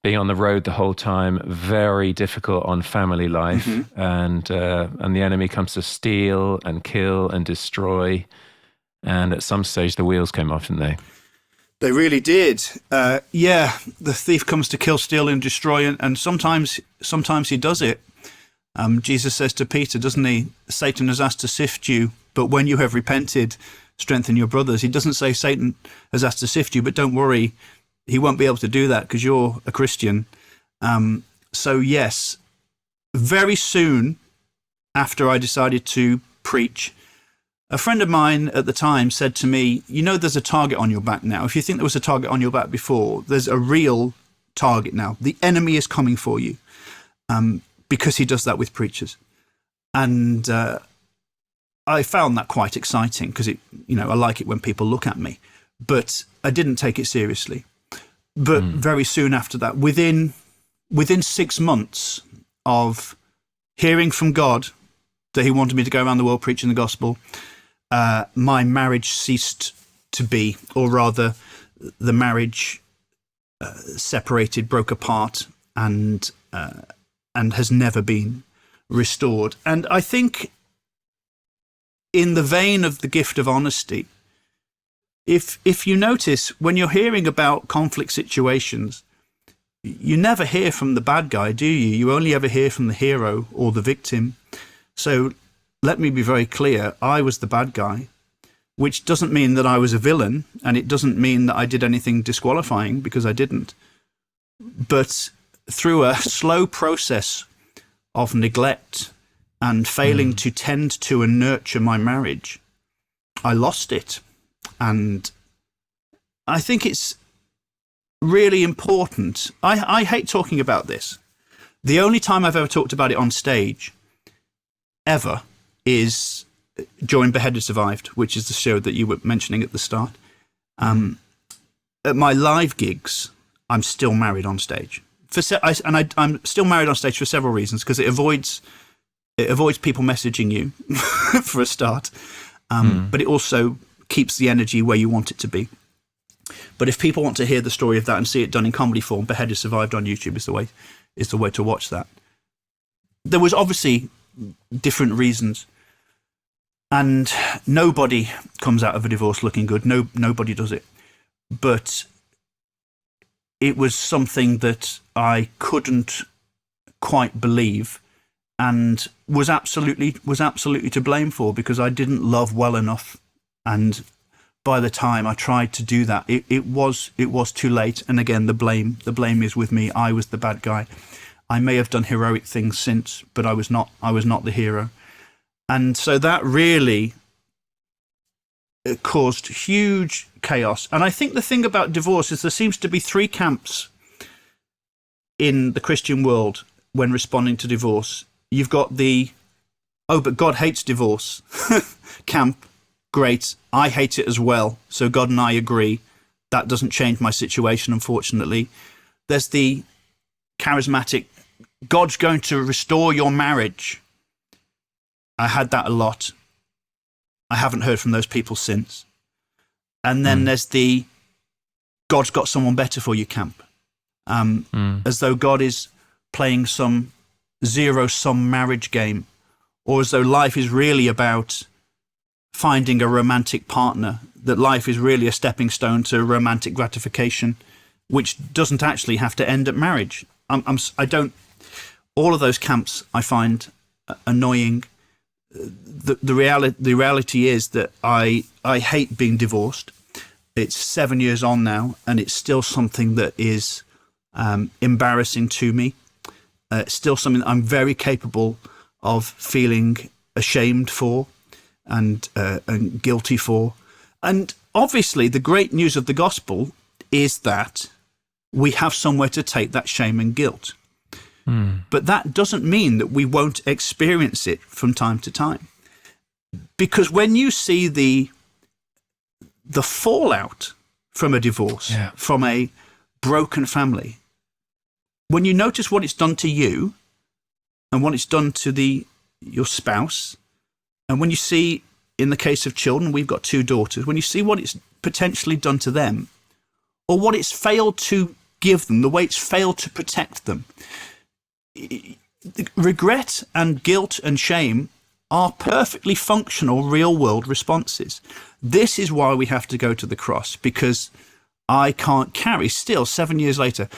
being on the road the whole time, very difficult on family life, and the enemy comes to steal and kill and destroy. And at some stage, the wheels came off, didn't they? They really did. The thief comes to kill, steal, and destroy, and sometimes he does it. Jesus says to Peter, doesn't he? Satan has asked to sift you, but when you have repented, strengthen your brothers. He doesn't say Satan has asked to sift you, but don't worry, he won't be able to do that because you're a Christian. So yes, very soon after I decided to preach, a friend of mine at the time said to me, there's a target on your back now. If you think there was a target on your back before, there's a real target now. The enemy is coming for you, because he does that with preachers. And I found that quite exciting because I like it when people look at me, but I didn't take it seriously. But very soon after that, within 6 months of hearing from God that he wanted me to go around the world preaching the gospel, my marriage ceased to be, or rather the marriage separated, broke apart, and has never been restored. And I think in the vein of the gift of honesty, if you notice, when you're hearing about conflict situations, you never hear from the bad guy, do you? You only ever hear from the hero or the victim. So let me be very clear. I was the bad guy, which doesn't mean that I was a villain, and it doesn't mean that I did anything disqualifying, because I didn't. But through a slow process of neglect and failing to tend to and nurture my marriage, I lost it. And I think it's really important. I hate talking about this. The only time I've ever talked about it on stage, ever, is during Beheaded Survived, which is the show that you were mentioning at the start. At my live gigs, I'm still married on stage. I'm still married on stage for several reasons, because it avoids people messaging you, for a start. But it also keeps the energy where you want it to be. But if people want to hear the story of that and see it done in comedy form, Beheaded Survived on YouTube is the way to watch that. There was obviously different reasons, and nobody comes out of a divorce looking good. Nobody does it. But it was something that I couldn't quite believe, and was absolutely to blame for, because I didn't love well enough. And by the time I tried to do that, it was too late. And again, the blame is with me. I was the bad guy. I may have done heroic things since, but I was not the hero. And so that really caused huge chaos. And I think the thing about divorce is there seems to be three camps in the Christian world when responding to divorce. You've got the, but God hates divorce camp. Great. I hate it as well. So God and I agree. That doesn't change my situation, unfortunately. There's the charismatic, God's going to restore your marriage. I had that a lot. I haven't heard from those people since. And then there's the, God's got someone better for you camp. As though God is playing some zero-sum marriage game, or as though life is really about finding a romantic partner, that life is really a stepping stone to romantic gratification, which doesn't actually have to end at marriage. I don't. All of those camps I find annoying. The reality is that I hate being divorced. It's 7 years on now, and it's still something that is embarrassing to me. It's still something that I'm very capable of feeling ashamed for and guilty for. And obviously, the great news of the gospel is that we have somewhere to take that shame and guilt. But that doesn't mean that we won't experience it from time to time. Because when you see the fallout from a divorce, from a broken family, when you notice what it's done to you and what it's done to your spouse, and when you see, in the case of children, we've got 2 daughters, when you see what it's potentially done to them, or what it's failed to give them, the way it's failed to protect them, regret and guilt and shame are perfectly functional real-world responses. This is why we have to go to the cross, because I can't carry, still 7 years later,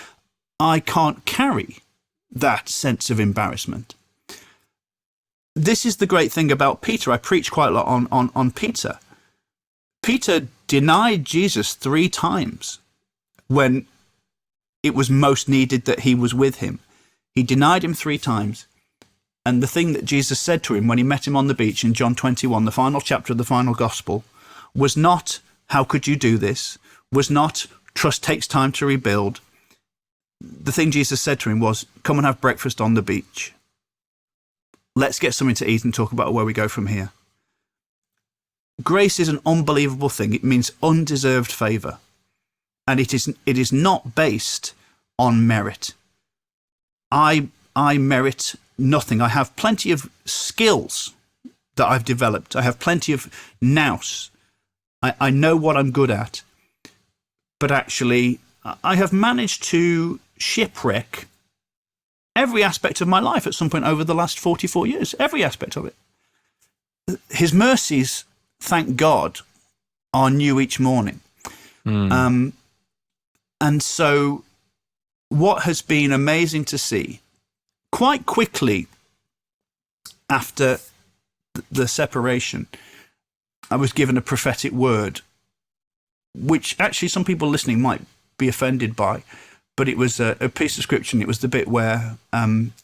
I can't carry that sense of embarrassment. This is the great thing about Peter. I preach quite a lot on Peter. Peter denied Jesus 3 times when it was most needed that he was with him. He denied him 3 times. And the thing that Jesus said to him when he met him on the beach in John 21, the final chapter of the final gospel, was not, how could you do this? Was not, trust takes time to rebuild. The thing Jesus said to him was, come and have breakfast on the beach. Let's get something to eat and talk about where we go from here. Grace is an unbelievable thing. It means undeserved favor. And it is not based on merit. I merit nothing. I have plenty of skills that I've developed. I have plenty of nous. I know what I'm good at. But actually, I have managed to shipwreck every aspect of my life at some point over the last 44 years. Every aspect of it. His mercies, thank God, are new each morning. And so what has been amazing to see, quite quickly after the separation, I was given a prophetic word, which actually some people listening might be offended by, but it was a piece of scripture. It was the bit where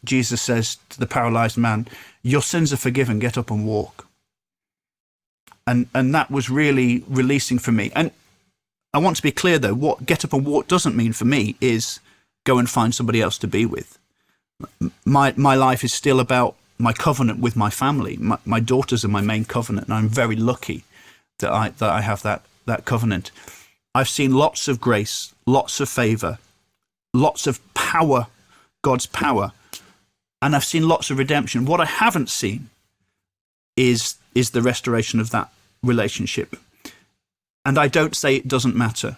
Jesus says to the paralyzed man, your sins are forgiven, get up and walk. And that was really releasing for me. And I want to be clear, though, what get up and walk doesn't mean for me is go and find somebody else to be with. My life is still about my covenant with my family. My daughters are my main covenant, and I'm very lucky that I have that covenant. I've seen lots of grace, lots of favor, lots of power, God's power, and I've seen lots of redemption. What I haven't seen is the restoration of that relationship. And I don't say it doesn't matter.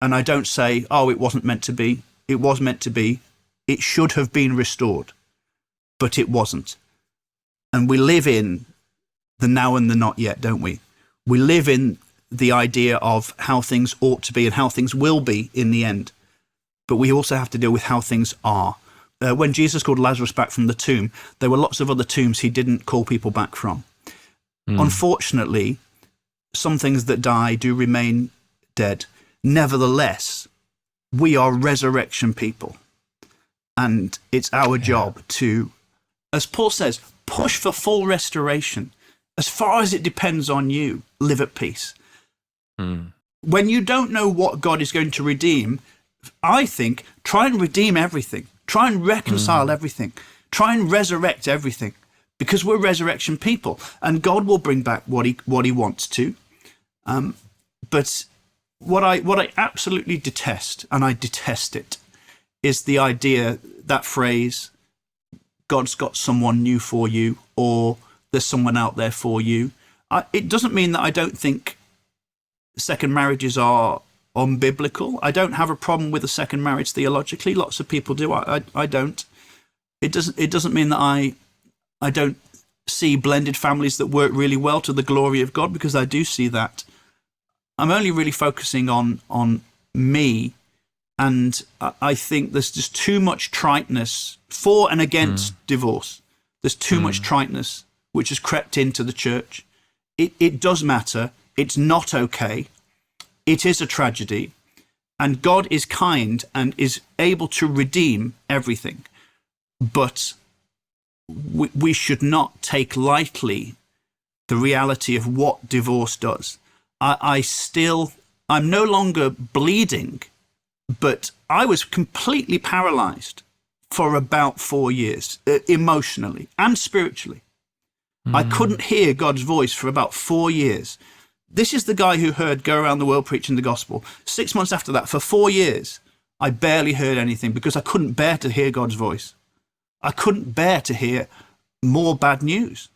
And I don't say, oh, it wasn't meant to be. It was meant to be. It should have been restored, but it wasn't. And we live in the now and the not yet, don't we? We live in the idea of how things ought to be and how things will be in the end. But we also have to deal with how things are. When Jesus called Lazarus back from the tomb, there were lots of other tombs he didn't call people back from. Unfortunately, some things that die do remain dead. Nevertheless, we are resurrection people. And it's our job to, as Paul says, push for full restoration. As far as it depends on you, live at peace. When you don't know what God is going to redeem, I think, try and redeem everything. Try and reconcile everything. Try and resurrect everything. Because we're resurrection people. And God will bring back what he wants to. But what I absolutely detest, and I detest it, is the idea, that phrase, God's got someone new for you, or there's someone out there for you. It doesn't mean that I don't think second marriages are unbiblical. I don't have a problem with a second marriage theologically. Lots of people do. I don't. It doesn't mean that I don't see blended families that work really well to the glory of God, because I do see that. I'm only really focusing on me, and I think there's just too much triteness for and against divorce. There's too much triteness which has crept into the church. It does matter. It's not okay. It is a tragedy, and God is kind and is able to redeem everything. But we should not take lightly the reality of what divorce does. I'm no longer bleeding, but I was completely paralyzed for about 4 years, emotionally and spiritually. I couldn't hear God's voice for about 4 years. This is the guy who heard Go Around the World Preaching the Gospel. 6 months after that, for 4 years, I barely heard anything because I couldn't bear to hear God's voice. I couldn't bear to hear more bad news.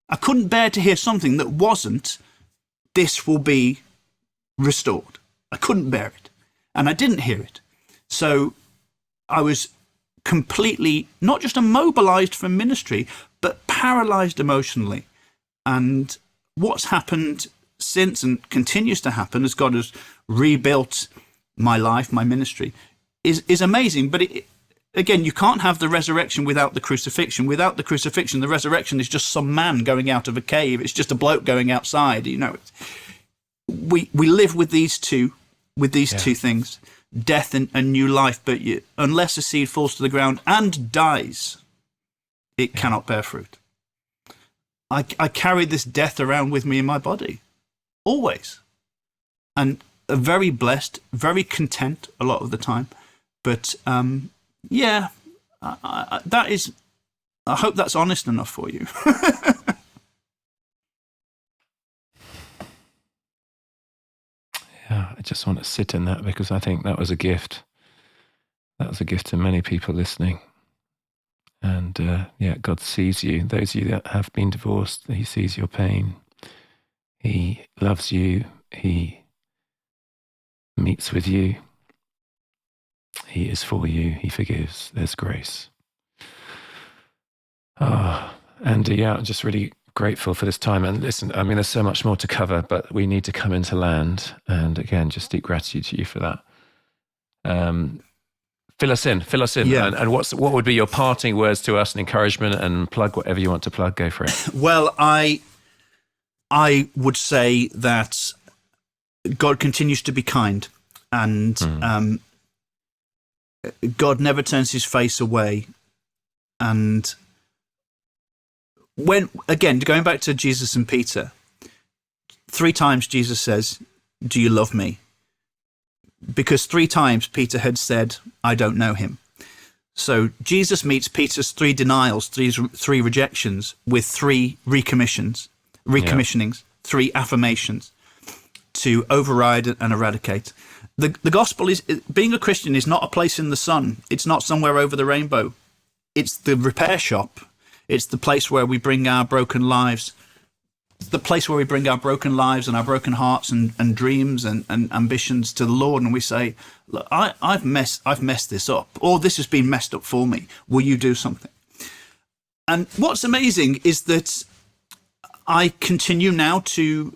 I couldn't bear to hear something that wasn't, this will be restored. I couldn't bear it. And I didn't hear it. So I was completely, not just immobilized from ministry, but paralyzed emotionally. And what's happened since, and continues to happen as God has rebuilt my life, my ministry, is amazing. But again, you can't have the resurrection without the crucifixion. Without the crucifixion, the resurrection is just some man going out of a cave. It's just a bloke going outside. You know, we live with these two things, death and new life. But unless a seed falls to the ground and dies, it cannot bear fruit. I carry this death around with me in my body, always, and very blessed, very content a lot of the time. But that is. I hope that's honest enough for you. Yeah, I just want to sit in that, because I think that was a gift. That was a gift to many people listening. And God sees you. Those of you that have been divorced, he sees your pain. He loves you. He meets with you. He is for you. He forgives. There's grace. And I'm just really grateful for this time. And listen, I mean, there's so much more to cover, but we need to come into land. And again, just deep gratitude to you for that. Fill us in. Yeah. And what would be your parting words to us and encouragement, and plug whatever you want to plug? Go for it. Well, I would say that God continues to be kind, and God never turns his face away. And going back to Jesus and Peter, 3 times Jesus says, "Do you love me?" Because 3 times Peter had said, "I don't know him." So Jesus meets Peter's 3 denials, 3 rejections, with 3 recommissionings, 3 affirmations to override and eradicate. The gospel is, being a Christian is not a place in the sun. It's not somewhere over the rainbow. It's the repair shop. It's the place where we bring our broken lives. It's the place where we bring our broken lives and our broken hearts and dreams and ambitions to the Lord, and we say, "Look, I've messed this up, or this has been messed up for me. Will you do something?" And what's amazing is that I continue now to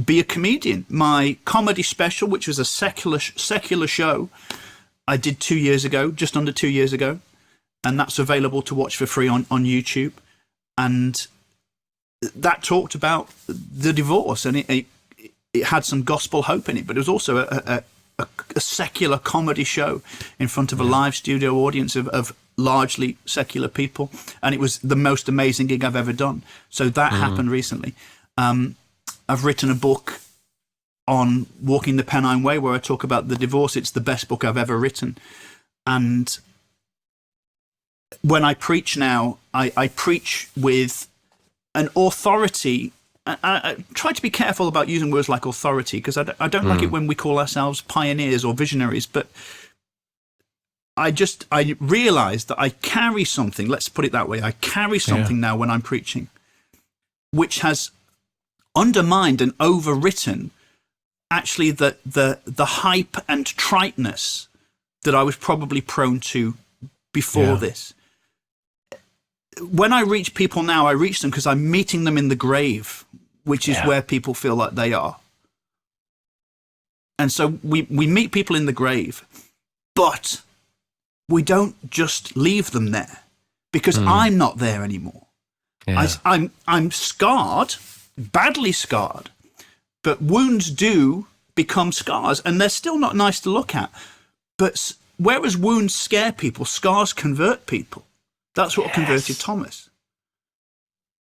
be a comedian. My comedy special, which was a secular show, I did 2 years ago, just under 2 years ago, and that's available to watch for free on YouTube. And that talked about the divorce, and it had some gospel hope in it, but it was also a secular comedy show in front of a live studio audience of largely secular people, and it was the most amazing gig I've ever done. So that happened recently. I've written a book on Walking the Pennine Way where I talk about the divorce. It's the best book I've ever written. And when I preach now, I preach with an authority. I try to be careful about using words like authority, because I don't like it when we call ourselves pioneers or visionaries, but I realize that I carry something, let's put it that way. I carry something now when I'm preaching, which has undermined and overwritten actually the hype and triteness that I was probably prone to before this. When I reach people now, I reach them because I'm meeting them in the grave, which is where people feel like they are. And so we meet people in the grave, but we don't just leave them there, because I'm not there anymore. Yeah. I'm scarred, badly scarred, but wounds do become scars, and they're still not nice to look at. But whereas wounds scare people, scars convert people. That's what converted Thomas.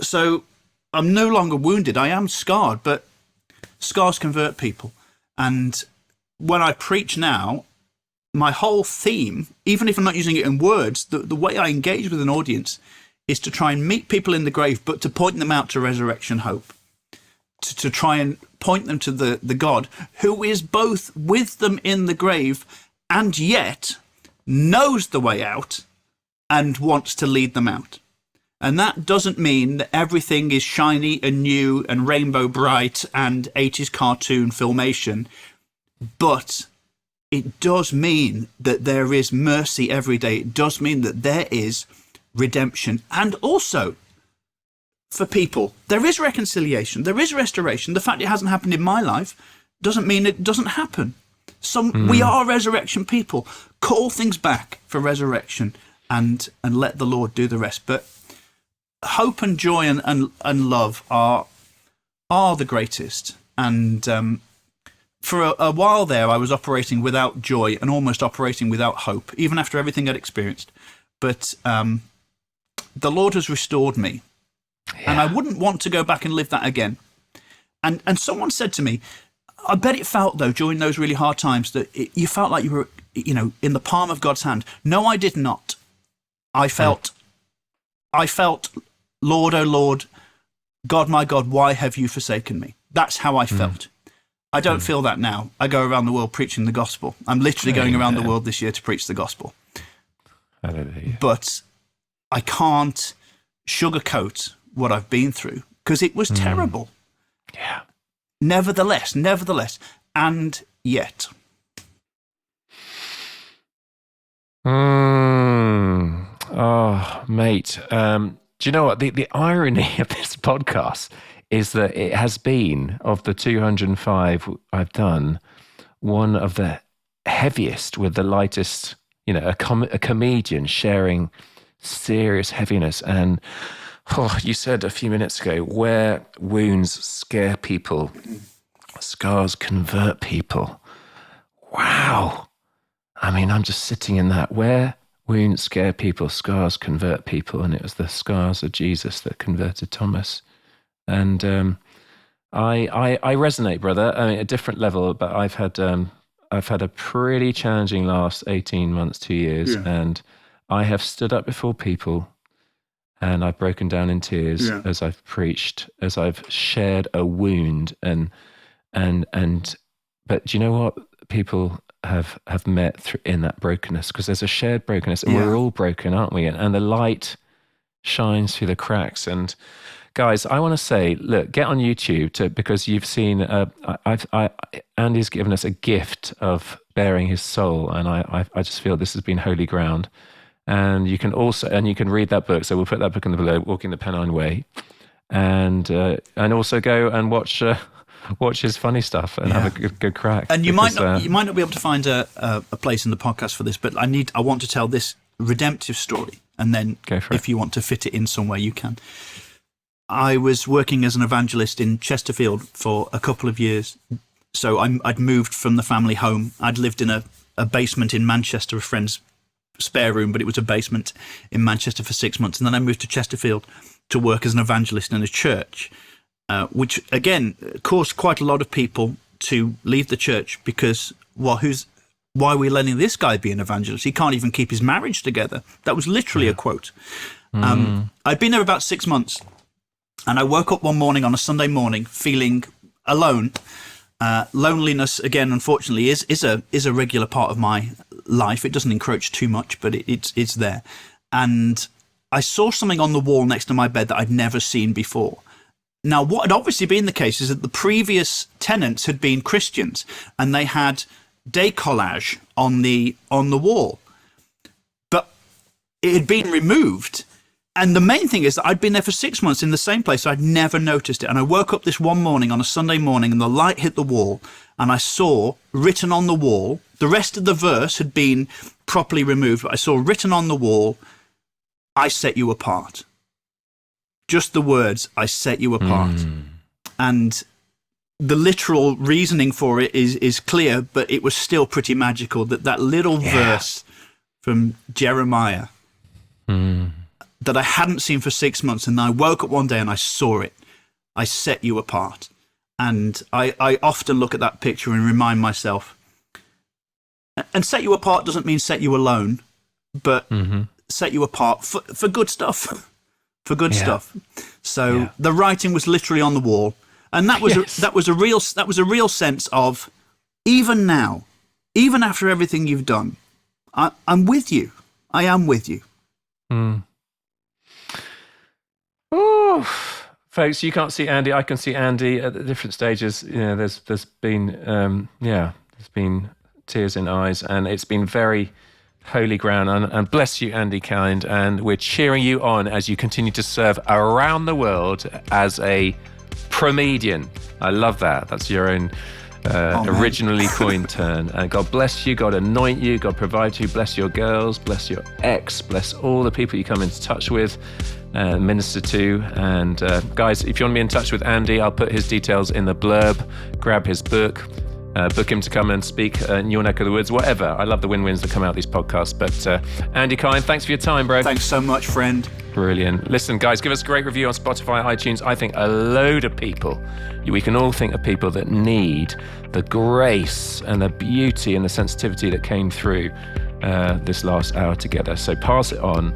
So I'm no longer wounded. I am scarred, but scars convert people. And when I preach now, my whole theme, even if I'm not using it in words, the way I engage with an audience is to try and meet people in the grave, but to point them out to resurrection hope. To try and point them to the God who is both with them in the grave and yet knows the way out and wants to lead them out. And that doesn't mean that everything is shiny and new and rainbow bright and 80s cartoon filmation, but it does mean that there is mercy every day. It does mean that there is redemption. And also, for people, there is reconciliation, there is restoration. The fact it hasn't happened in my life doesn't mean it doesn't happen. We are resurrection people. Call things back for resurrection and let the Lord do the rest. But hope and joy and love are the greatest. And for a while there, I was operating without joy and almost operating without hope, even after everything I'd experienced. But the Lord has restored me, and I wouldn't want to go back and live that again. And someone said to me, I bet it felt, though, during those really hard times, that you felt like you were, in the palm of God's hand. No, I did not. I felt, Lord, oh Lord, God, my God, why have you forsaken me? That's how I felt. I don't feel that now. I go around the world preaching the gospel. I'm literally going around the world this year to preach the gospel. Hallelujah. But I can't sugarcoat what I've been through, because it was terrible. Yeah. Nevertheless, and yet. Oh, mate. Do you know what? The irony of this podcast is that it has been, of the 205 I've done, one of the heaviest with the lightest, a comedian sharing serious heaviness. And you said a few minutes ago, where wounds scare people, scars convert people. Wow. I mean, I'm just sitting in that. Where wounds scare people, scars convert people. And it was the scars of Jesus that converted Thomas. And I resonate, brother. I mean, a different level, but I've had a pretty challenging last 18 months, 2 years. Yeah. And I have stood up before people, and I've broken down in tears as I've preached, as I've shared a wound, but do you know what? People have met in that brokenness, because there's a shared brokenness, and we're all broken, aren't we? And the light shines through the cracks. And guys, I want to say, look, get on YouTube because you've seen. Andy's given us a gift of bearing his soul, and I just feel this has been holy ground. And you can read that book. So we'll put that book in the below, Walking the Pennine Way, and also go and watch his funny stuff and have a good crack. And you might not be able to find a place in the podcast for this, but I want to tell this redemptive story, and then if you want to fit it in somewhere, you can. I was working as an evangelist in Chesterfield for a couple of years. So I'd moved from the family home. I'd lived in a basement in Manchester, a friend's spare room, but it was a basement in Manchester for 6 months. And then I moved to Chesterfield to work as an evangelist in a church, which again caused quite a lot of people to leave the church because, why are we letting this guy be an evangelist? He can't even keep his marriage together. That was literally a quote. I'd been there about 6 months, and I woke up one morning on a Sunday morning feeling alone. Loneliness, again, unfortunately, is a regular part of my life. It doesn't encroach too much, but it's there. And I saw something on the wall next to my bed that I'd never seen before. Now, what had obviously been the case is that the previous tenants had been Christians, and they had decollage on the wall, but it had been removed. And the main thing is that I'd been there for 6 months in the same place. So I'd never noticed it. And I woke up this one morning on a Sunday morning, and the light hit the wall, and I saw written on the wall, the rest of the verse had been properly removed, but I saw written on the wall, "I set you apart." Just the words, "I set you apart." And the literal reasoning for it is clear, but it was still pretty magical that little verse from Jeremiah that I hadn't seen for 6 months. And I woke up one day and I saw it. "I set you apart." And I often look at that picture and remind myself, and set you apart doesn't mean set you alone, but set you apart for good stuff. For good stuff. So the writing was literally on the wall, and that was a real sense of, even now, even after everything you've done, I'm with you. I am with you. Oh, folks, you can't see Andy. I can see Andy at the different stages. You know, there's been there's been tears in eyes, and it's been very holy ground, and bless you, Andy Kind, and we're cheering you on as you continue to serve around the world as a promedian. I love that. That's your own originally coined term. And God bless you, God anoint you, God provide you, bless your girls, bless your ex, bless all the people you come into touch with, minister to. And guys, if you want to be in touch with Andy, I'll put his details in the blurb. Grab his book. Book him to come and speak in your neck of the woods, whatever. I love the win-wins that come out of these podcasts. But Andy Kind, thanks for your time, bro. Thanks so much, friend. Brilliant. Listen, guys, give us a great review on Spotify, iTunes. I think a load of people, we can all think of people that need the grace and the beauty and the sensitivity that came through this last hour together. So pass it on.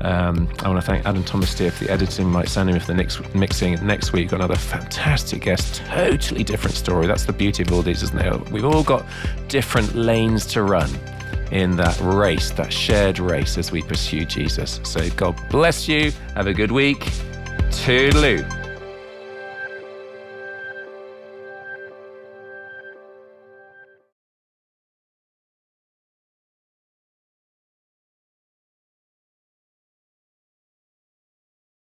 I want to thank Adam Thomas Steer for the editing, Mike Sandham for the mixing. Next week, got another fantastic guest, totally different story. That's the beauty of all these, isn't it? We've all got different lanes to run in that race, that shared race as we pursue Jesus. So God bless you. Have a good week. Toodaloo.